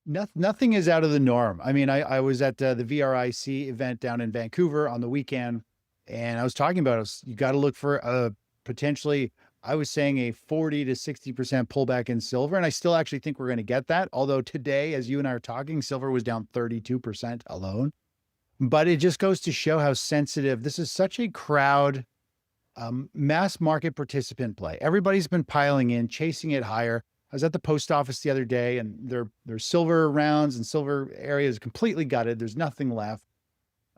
Nothing is out of the norm. I mean, I was at the VRIC event down in Vancouver on the weekend, and I was talking about it. You got to look for a potentially, I was saying a 40 to 60% pullback in silver. And I still actually think we're going to get that. Although today, as you and I are talking, silver was down 32% alone. But it just goes to show how sensitive this is. Such a crowd, mass market participant play. Everybody's been piling in, chasing it higher. I was at the post office the other day, and their silver rounds and silver areas completely gutted. There's nothing left.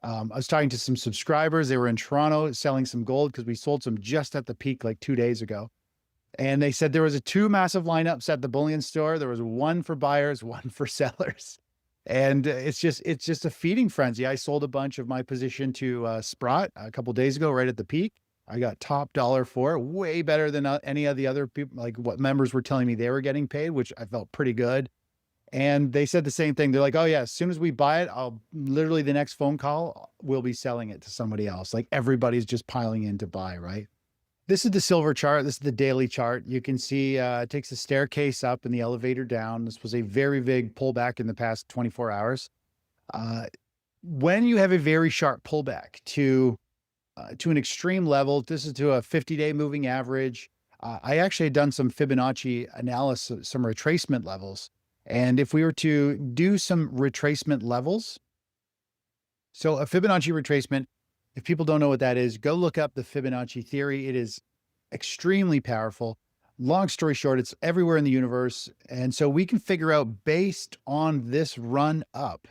I was talking to some subscribers. They were in Toronto selling some gold because we sold some just at the peak like 2 days ago. And they said there was two massive lineups at the bullion store. There was one for buyers, one for sellers. And it's just a feeding frenzy. I sold a bunch of my position to Sprott a couple days ago, right at the peak. I got top dollar for it, way better than any of the other people, like what members were telling me they were getting paid, which I felt pretty good. And they said the same thing. They're like, oh yeah, as soon as we buy it, I'll literally the next phone call, we'll be selling it to somebody else. Like everybody's just piling in to buy, right? This is the silver chart. This is the daily chart. You can see it takes a staircase up and the elevator down. This was a very big pullback in the past 24 hours. When you have a very sharp pullback to an extreme level, this is to a 50-day moving average. I actually had done some Fibonacci analysis, some retracement levels. And if we were to do some retracement levels, so a Fibonacci retracement, if people don't know what that is, go look up the Fibonacci theory. It is extremely powerful. Long story short, it's everywhere in the universe. And so we can figure out based on this run up,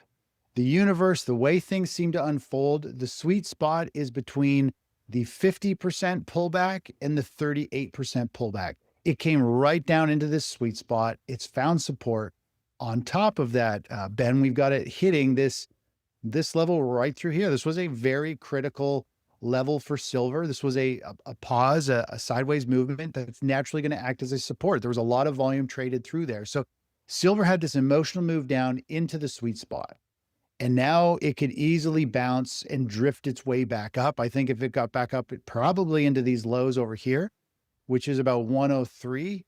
the universe, the way things seem to unfold, the sweet spot is between the 50% pullback and the 38% pullback. It came right down into this sweet spot. It's found support. On top of that, Ben, we've got it hitting this level right through here. This was a very critical level for silver. This was a pause, a sideways movement that's naturally going to act as a support. There was a lot of volume traded through there. So silver had this emotional move down into the sweet spot. And now it could easily bounce and drift its way back up. I think if it got back up, it probably into these lows over here, which is about 103.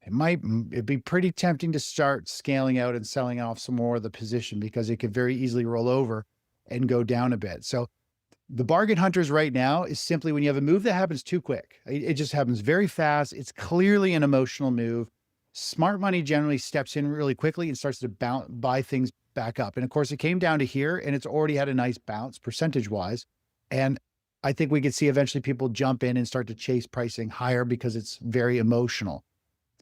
It'd be pretty tempting to start scaling out and selling off some more of the position because it could very easily roll over and go down a bit. So the bargain hunters right now is simply when you have a move that happens too quick, it just happens very fast. It's clearly an emotional move. Smart money generally steps in really quickly and starts to buy things back up. And of course, it came down to here and it's already had a nice bounce percentage wise. And I think we could see eventually people jump in and start to chase pricing higher because it's very emotional.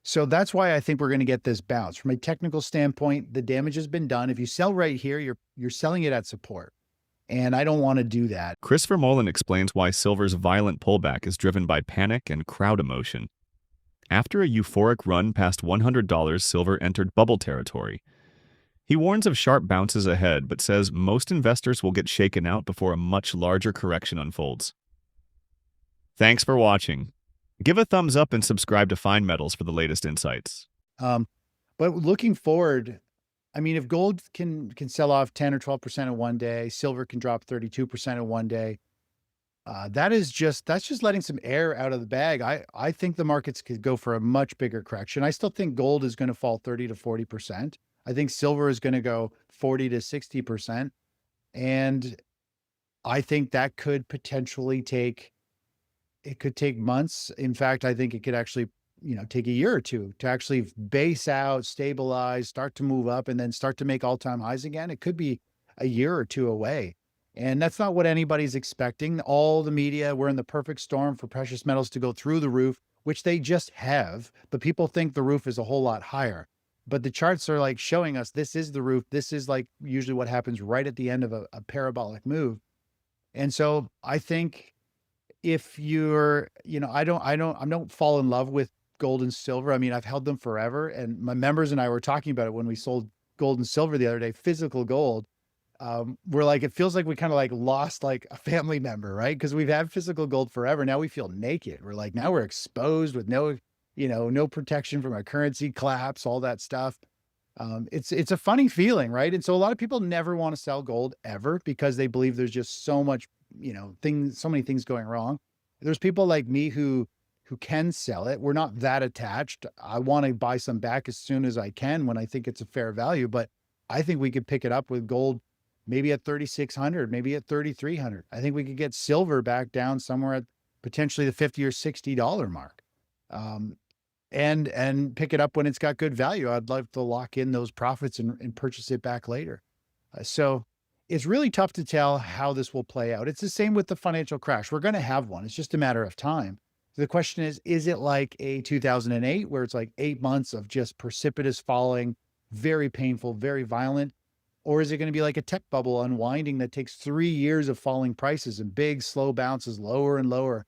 So that's why I think we're going to get this bounce. From a technical standpoint, the damage has been done. If you sell right here, you're selling it at support. And I don't want to do that. Chris Vermeulen explains why silver's violent pullback is driven by panic and crowd emotion. After a euphoric run past $100, silver entered bubble territory. He warns of sharp bounces ahead, but says most investors will get shaken out before a much larger correction unfolds. Thanks for watching. Give a thumbs up and subscribe to Find Metals for the latest insights. But looking forward, I mean, if gold can sell off 10 or 12% in one day, silver can drop 32% in one day. That's just letting some air out of the bag. I think the markets could go for a much bigger correction. I still think gold is going to fall 30 to 40%. I think silver is going to go 40 to 60%. And I think that could potentially take months. In fact, I think it could actually, take a year or two to actually base out, stabilize, start to move up, and then start to make all-time highs again. It could be a year or two away. And that's not what anybody's expecting. All the media, we're in the perfect storm for precious metals to go through the roof, which they just have, but people think the roof is a whole lot higher. But the charts are like showing us this is the roof. This is like usually what happens right at the end of a parabolic move. And so I think if you're, I don't fall in love with gold and silver. I mean, I've held them forever. And my members and I were talking about it when we sold gold and silver the other day, physical gold. We're like, it feels like we kind of like lost like a family member, right? Because we've had physical gold forever. Now we feel naked. We're like, now we're exposed with no protection from a currency collapse, all that stuff. It's a funny feeling, right? And so a lot of people never want to sell gold ever because they believe there's just so much, so many things going wrong. There's people like me who who can sell it. We're not that attached. I want to buy some back as soon as I can when I think it's a fair value, but I think we could pick it up with gold maybe at 3,600, maybe at 3,300. I think we could get silver back down somewhere at potentially the 50 or $60 mark. Um, and pick it up when it's got good value. I'd love to lock in those profits and purchase it back later. So it's really tough to tell how this will play out. It's the same with the financial crash. We're going to have one. It's just a matter of time. The question is it like a 2008 where it's like 8 months of just precipitous falling, very painful, very violent? Or is it going to be like a tech bubble unwinding that takes 3 years of falling prices and big, slow bounces lower and lower?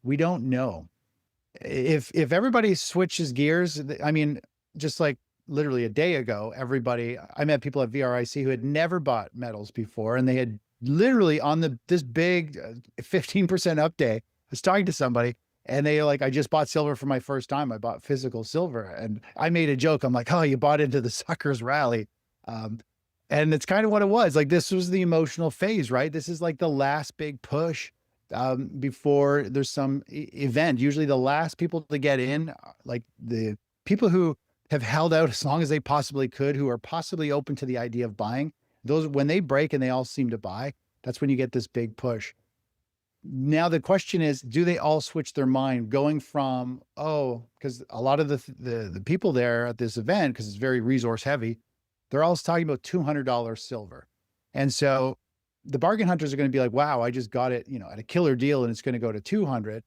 We don't know. If everybody switches gears, I mean, just like literally a day ago, I met people at VRIC who had never bought metals before, and they had literally on this big 15% up day. I was talking to somebody and they like, I just bought silver for my first time. I bought physical silver, and I made a joke. I'm like, oh, you bought into the suckers rally. And it's kind of what it was. Like, this was the emotional phase, right? This is like the last big push before there's some event. Usually the last people to get in, like the people who have held out as long as they possibly could, who are possibly open to the idea of buying, those, when they break and they all seem to buy, that's when you get this big push. Now, the question is, do they all switch their mind going from, oh, because a lot of the people there at this event, because it's very resource heavy, they're all talking about $200 silver. And so the bargain hunters are going to be like, wow, I just got it, at a killer deal and it's going to go to 200.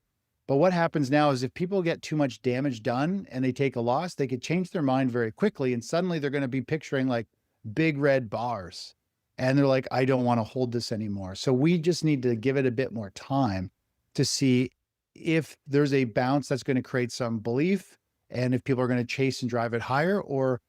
But what happens now is if people get too much damage done and they take a loss, they could change their mind very quickly. And suddenly they're going to be picturing like big red bars. And they're like, I don't want to hold this anymore. So we just need to give it a bit more time to see if there's a bounce that's going to create some belief, and if people are going to chase and drive it higher, or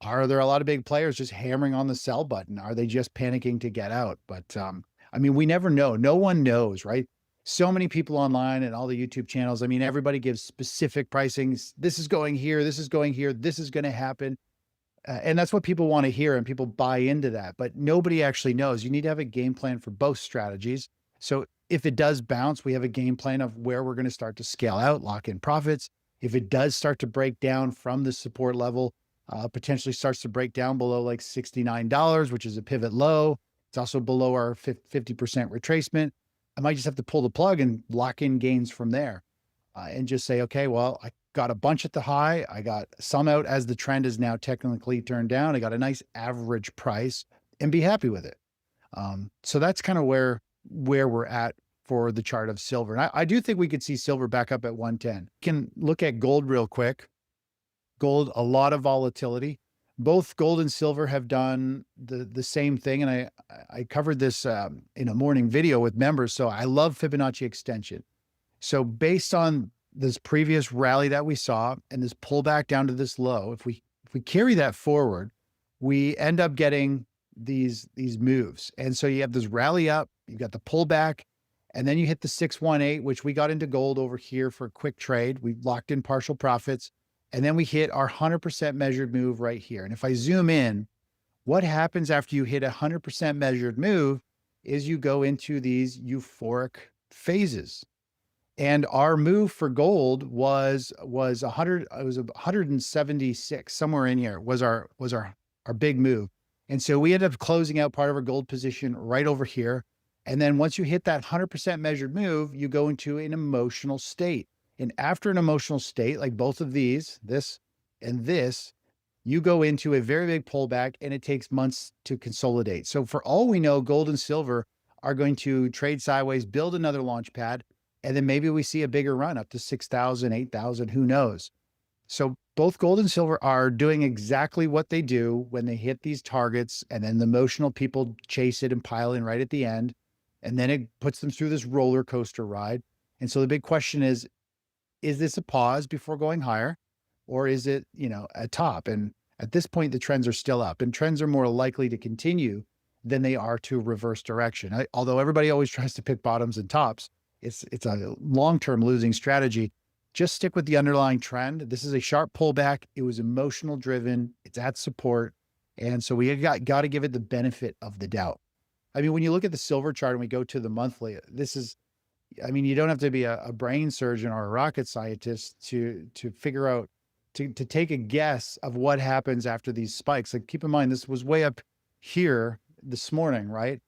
are there a lot of big players just hammering on the sell button? Are they just panicking to get out? But I mean, we never know. No one knows, right? So many people online and all the YouTube channels. I mean, everybody gives specific pricings. This is going here. This is going here. This is going to happen. And that's what people want to hear, and people buy into that. But nobody actually knows. You need to have a game plan for both strategies. So if it does bounce, we have a game plan of where we're going to start to scale out, lock in profits. If it does start to break down from the support level, potentially starts to break down below like $69, which is a pivot low. It's also below our 50% retracement. I might just have to pull the plug and lock in gains from there, and just say, okay, well, I got a bunch at the high. I got some out as the trend is now technically turned down. I got a nice average price, and be happy with it. So that's kind of where we're at for the chart of silver. And I do think we could see silver back up at 110. Can look at gold real quick. Gold, a lot of volatility. Both gold and silver have done the same thing. And I covered this in a morning video with members. So I love Fibonacci extension. So based on this previous rally that we saw and this pullback down to this low, if we carry that forward, we end up getting these moves. And so you have this rally up, you got the pullback, and then you hit the 618, which we got into gold over here for a quick trade. We locked in partial profits. And then we hit our 100% measured move right here. And if I zoom in, what happens after you hit a 100% measured move is you go into these euphoric phases. And our move for gold was 100, it was 176, somewhere in here was our big move. And so we ended up closing out part of our gold position right over here. And then once you hit that 100% measured move, you go into an emotional state. And after an emotional state, like both of these, this and this, you go into a very big pullback, and it takes months to consolidate. So for all we know, gold and silver are going to trade sideways, build another launch pad, and then maybe we see a bigger run up to 6,000, 8,000, who knows? So both gold and silver are doing exactly what they do when they hit these targets, and then the emotional people chase it and pile in right at the end. And then it puts them through this roller coaster ride. And so the big question is this a pause before going higher, or is it, a top? And at this point, the trends are still up, and trends are more likely to continue than they are to reverse direction. Although everybody always tries to pick bottoms and tops, it's a long-term losing strategy. Just stick with the underlying trend. This is a sharp pullback. It was emotional driven. It's at support. And so we got to give it the benefit of the doubt. I mean, when you look at the silver chart and we go to the monthly, this is I mean, you don't have to be a brain surgeon or a rocket scientist to figure out to take a guess of what happens after these spikes. Like keep in mind, this was way up here this morning, right?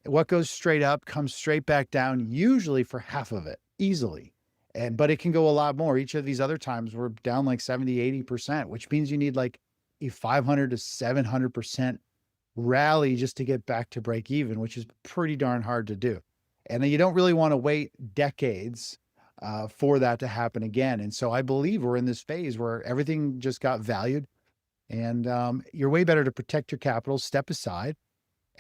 What goes straight up comes straight back down, usually for half of it, easily. And but it can go a lot more. Each of these other times we're down like 70, 80%, which means you need like a 500 to 700% rally just to get back to break even, which is pretty darn hard to do. And you don't really want to wait decades for that to happen again. And so I believe we're in this phase where everything just got valued, and you're way better to protect your capital, step aside,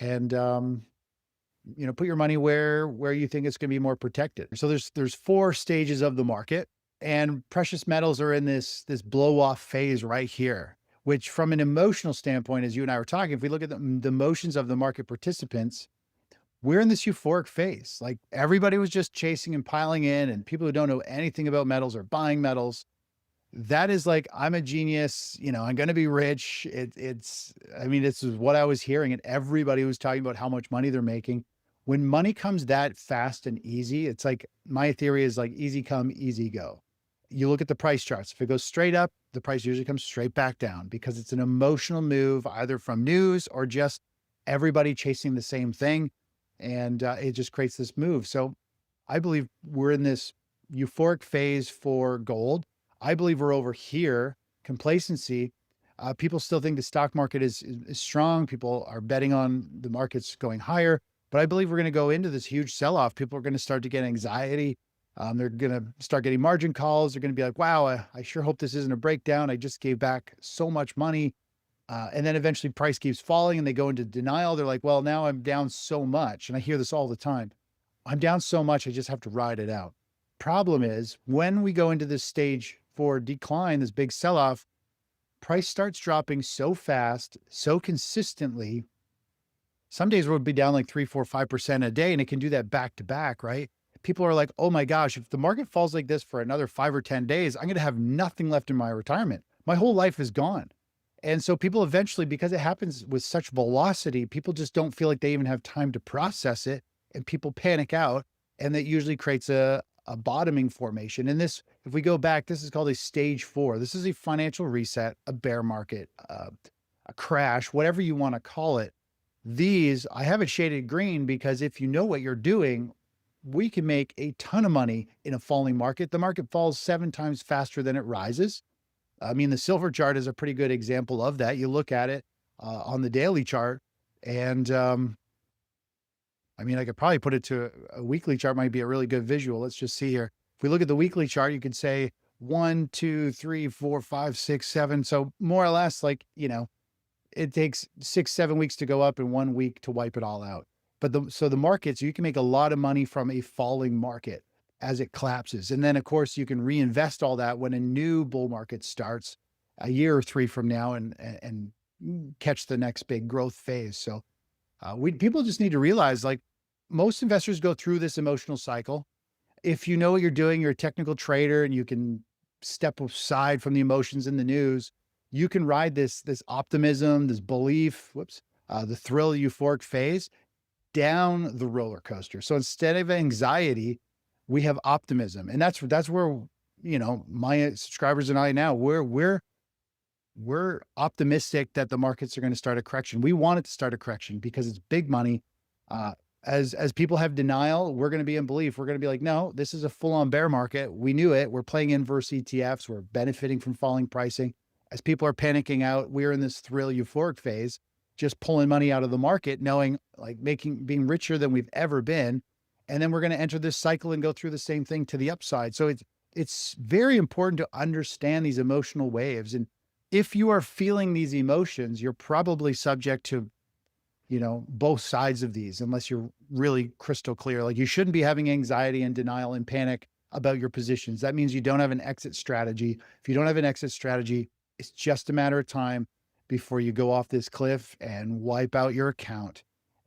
and put your money where you think it's going to be more protected. So there's four stages of the market, and precious metals are in this blow off phase right here. Which, from an emotional standpoint, as you and I were talking, if we look at the emotions of the market participants, we're in this euphoric phase. Like everybody was just chasing and piling in, and people who don't know anything about metals are buying metals. That is like, I'm a genius, I'm going to be rich. I mean, this is what I was hearing, and everybody was talking about how much money they're making. When money comes that fast and easy, it's like, my theory is like easy come, easy go. You look at the price charts. If it goes straight up, the price usually comes straight back down because it's an emotional move, either from news or just everybody chasing the same thing. And it just creates this move. So I believe we're in this euphoric phase for gold. I believe we're over here, complacency. People still think the stock market is strong. People are betting on the markets going higher. But I believe we're going to go into this huge sell-off. People are going to start to get anxiety. They're going to start getting margin calls. They're going to be like, wow, I sure hope this isn't a breakdown. I just gave back so much money. And then eventually price keeps falling and they go into denial. They're like, well, now I'm down so much. And I hear this all the time. I'm down so much, I just have to ride it out. Problem is, when we go into this stage for decline, this big sell-off, price starts dropping so fast, so consistently. Some days we'll be down like 3, 4, 5% a day, and it can do that back to back, right? People are like, oh my gosh, if the market falls like this for another 5 or 10 days, I'm going to have nothing left in my retirement. My whole life is gone. And so people eventually, because it happens with such velocity, people just don't feel like they even have time to process it, and people panic out, and that usually creates a bottoming formation. And this, if we go back, this is called a stage 4. This is a financial reset, a bear market, a crash, whatever you want to call it. These, I have it shaded green because if you know what you're doing, we can make a ton of money in a falling market. The market falls 7 times faster than it rises. I mean, the silver chart is a pretty good example of that. You look at it on the daily chart, and I mean, I could probably put it to a weekly chart, might be a really good visual. Let's just see here. If we look at the weekly chart, you could say 1, 2, 3, 4, 5, 6, 7. So more or less, like, it takes 6, 7 weeks to go up and 1 week to wipe it all out. But so the markets, you can make a lot of money from a falling market as it collapses. And then of course you can reinvest all that when a new bull market starts a year or 3 from now and catch the next big growth phase. So people just need to realize, like, most investors go through this emotional cycle. If you know what you're doing, you're a technical trader and you can step aside from the emotions in the news, you can ride this optimism, this belief, the thrill euphoric phase down the roller coaster. So instead of anxiety, we have optimism. And that's where, my subscribers and I now, we're optimistic that the markets are going to start a correction. We want it to start a correction because it's big money. As people have denial, we're going to be in belief. We're going to be like, no, this is a full-on bear market. We knew it. We're playing inverse ETFs. We're benefiting from falling pricing. As people are panicking out, we're in this thrill euphoric phase, just pulling money out of the market, knowing, like, being richer than we've ever been. And then we're going to enter this cycle and go through the same thing to the upside. So it's very important to understand these emotional waves. And if you are feeling these emotions, you're probably subject to, both sides of these, unless you're really crystal clear. Like, you shouldn't be having anxiety and denial and panic about your positions. That means you don't have an exit strategy. If you don't have an exit strategy, it's just a matter of time before you go off this cliff and wipe out your account.